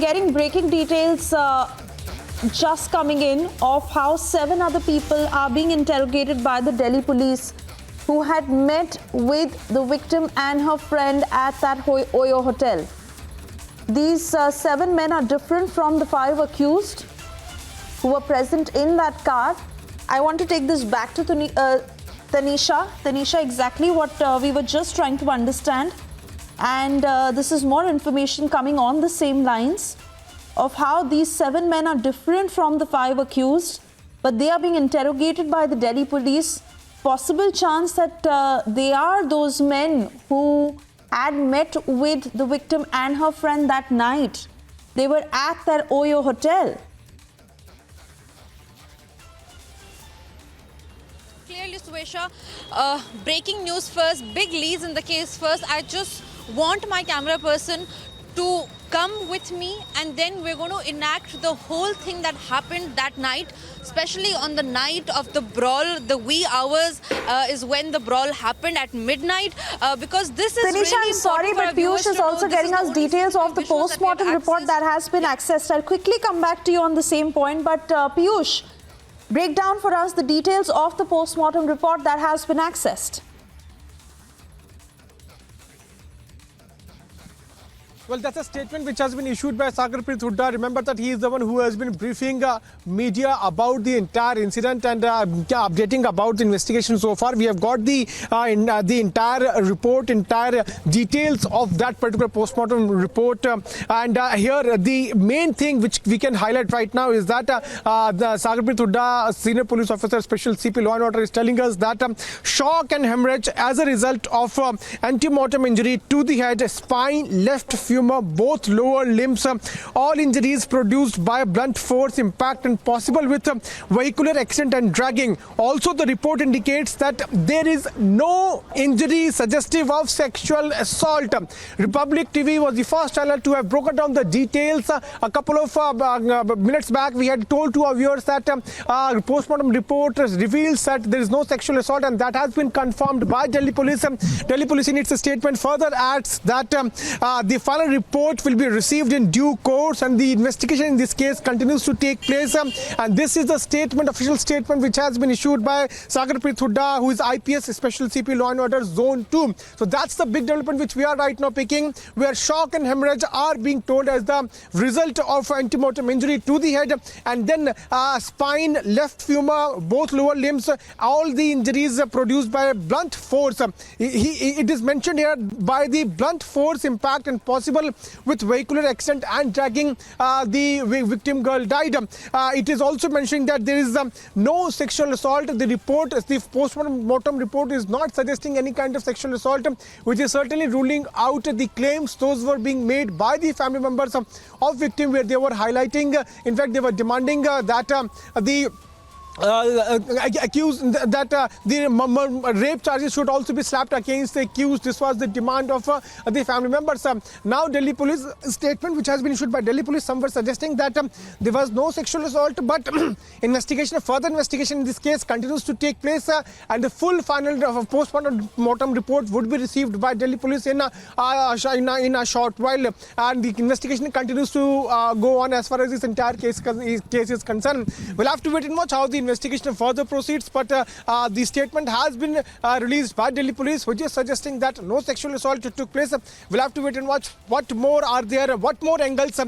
getting breaking details just coming in of how 7 other people are being interrogated by the Delhi police who had met with the victim and her friend at that Oyo hotel. These 7 men are different from the 5 accused who were present in that car. I want to take this back to Tanisha. Tanisha, exactly what we were just trying to understand. And this is more information coming on the same lines of how these 7 men are different from the 5 accused, but they are being interrogated by the Delhi police. Possible chance that they are those men who had met with the victim and her friend that night. They were at that Oyo hotel. Clearly, Suesha, breaking news first, big leads in the case first. I just want my camera person to come with me, and then we're going to enact the whole thing that happened that night, especially on the night of the brawl. The wee hours is when the brawl happened at midnight, because this is Tanisha, really I'm sorry, but Piyush is also getting us details of the post-mortem report that has been accessed. I'll quickly come back to you on the same point, but Piyush, break down for us the details of the post-mortem report that has been accessed. Well, that's a statement which has been issued by Sagarpreet Hooda. Remember that he is the one who has been briefing media about the entire incident and updating about the investigation so far. We have got the entire report, entire details of that particular postmortem report. Here, the main thing which we can highlight right now is that the Sagarpreet Hooda, senior police officer, special CP Law and Order, is telling us that shock and hemorrhage as a result of anti-mortem injury to the head, spine, left femur, both lower limbs, all injuries produced by blunt force impact and possible with vehicular accident and dragging. Also, the report indicates that there is no injury suggestive of sexual assault. Republic TV was the first channel to have broken down the details. A couple of minutes back, we had told to our viewers that postmortem report reveals that there is no sexual assault, and that has been confirmed by Delhi police. Delhi police in its statement further adds that the final report will be received in due course, and the investigation in this case continues to take place. And this is the statement, official statement, which has been issued by Sagarpreet Hooda, who is IPS Special CP Law and Order Zone 2. So that's the big development which we are right now picking, where shock and hemorrhage are being told as the result of anti-mortem injury to the head, and then spine, left femur, both lower limbs, all the injuries produced by blunt force. It is mentioned here by the blunt force impact and possible with vehicular accident and dragging, the victim girl died. It is also mentioning that there is no sexual assault. The post-mortem report is not suggesting any kind of sexual assault, which is certainly ruling out the claims those were being made by the family members of victim, where they were highlighting, in fact they were demanding that the accused that the rape charges should also be slapped against the accused. This was the demand of the family members. Now Delhi police statement which has been issued by Delhi police, some were suggesting that there was no sexual assault, but further investigation in this case continues to take place, and the full final post-mortem report would be received by Delhi police in a short while, and the investigation continues to go on as far as this entire case is concerned. We'll have to wait and watch how the investigation further proceeds, but the statement has been released by Delhi police, which is suggesting that no sexual assault took place. We'll have to wait and watch what more are there, what more angles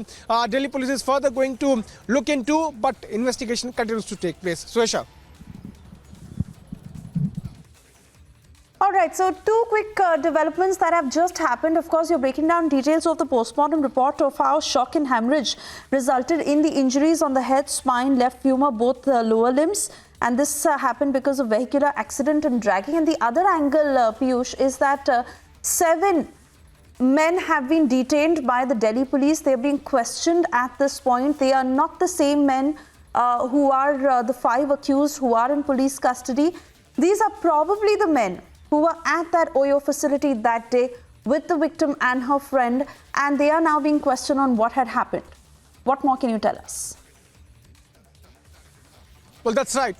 Delhi police is further going to look into, but investigation continues to take place. Suesha. All right, so 2 quick developments that have just happened. Of course, you're breaking down details of the postmortem report of how shock and hemorrhage resulted in the injuries on the head, spine, left femur, both lower limbs. And this happened because of vehicular accident and dragging. And the other angle, Piyush, is that 7 men have been detained by the Delhi police. They're being questioned at this point. They are not the same men who are the 5 accused who are in police custody. These are probably the men who were at that Oyo facility that day with the victim and her friend, and they are now being questioned on what had happened. What more can you tell us? Well, that's right.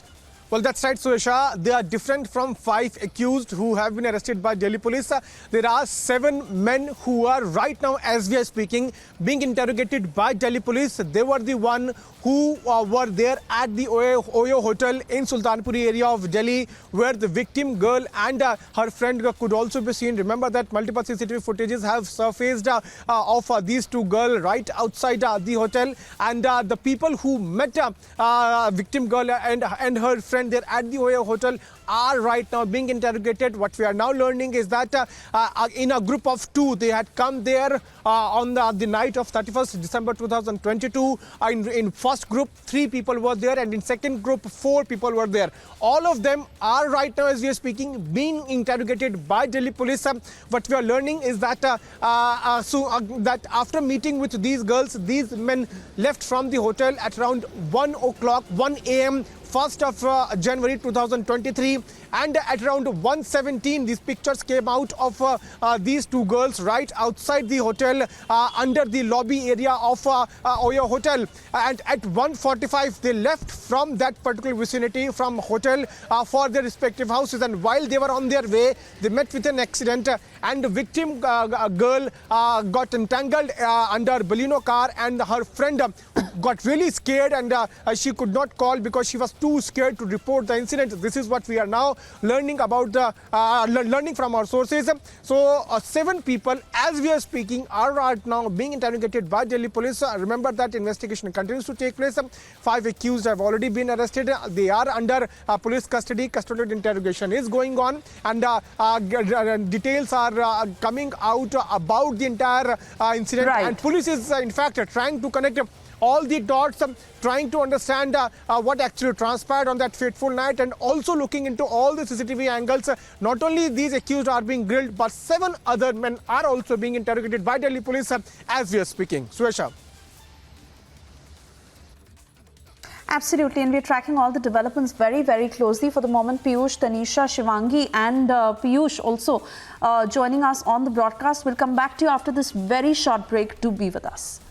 Well, that's right, Suesha. They are different from 5 accused who have been arrested by Delhi police. There are 7 men who are right now, as we are speaking, being interrogated by Delhi police. They were the one who were there at the Oyo Hotel in Sultanpuri area of Delhi, where the victim girl and her friend could also be seen. Remember that multiple CCTV footages have surfaced of these 2 girls right outside the hotel, and the people who met victim girl and her friend there at the Oyo Hotel are right now being interrogated. What we are now learning is that in a group of 2, they had come there on the night of 31st December 2022. In first group, 3 people were there, and in second group, 4 people were there. All of them are right now, as we are speaking, being interrogated by Delhi police. What we are learning is that that after meeting with these girls, these men left from the hotel at around 1 a.m. 1st of January 2023, and at around 1:17 these pictures came out of these 2 girls right outside the hotel under the lobby area of Oyo Hotel, and at 1:45 they left from that particular vicinity from hotel for their respective houses, and while they were on their way they met with an accident, and the victim girl got entangled under Baleno car, and her friend got really scared, and she could not call because she was too scared to report the incident. This is what we are now learning about learning from our sources. So 7 people, as we are speaking, are right now being interrogated by Delhi police. Remember that investigation continues to take place. 5 accused have already been arrested. They are under police custody. Custodial interrogation is going on, and details are coming out about the entire incident. Right. And police is in fact trying to connect all the dots, trying to understand what actually transpired on that fateful night, and also looking into all the CCTV angles. Not only these accused are being grilled, but 7 other men are also being interrogated by Delhi police as we are speaking. Suesha. Absolutely, and we're tracking all the developments very, very closely. For the moment, Piyush, Tanisha, Shivangi and Piyush also joining us on the broadcast. We'll come back to you after this very short break. Do be with us.